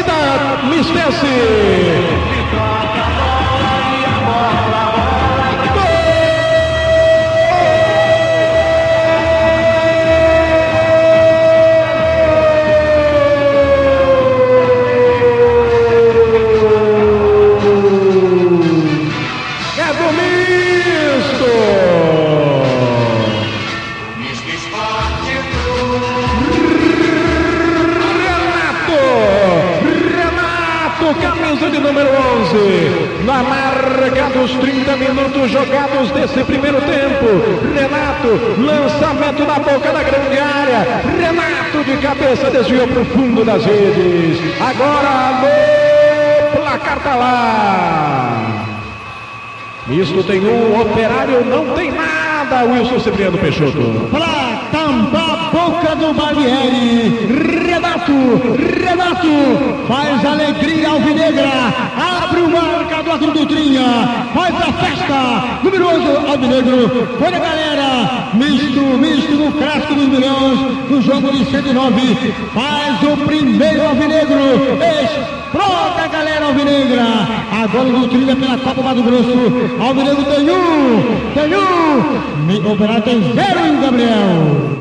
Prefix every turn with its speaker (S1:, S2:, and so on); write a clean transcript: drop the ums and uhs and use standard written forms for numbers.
S1: saída, Mistense. Camisa de número 11, na marca dos 30 minutos jogados desse primeiro tempo. Renato, lançamento na boca da grande área. Renato de cabeça desviou para o fundo das redes. Agora no placar tá lá. Misto tem um, Operário não tem nada. Wilson Cipriano Peixoto.
S2: Para tampar a boca do Barbieri, Renato faz alegria alvinegra, abre o marcador do Trinha, faz a festa, numeroso alvinegro, foi a galera, misto no clássico dos milhões, no jogo de 109, faz o primeiro alvinegro, explode a galera alvinegra, agora o Trinha pela Copa Mato Grosso, alvinegro tem um, o Operário tem 0 em Gabriel.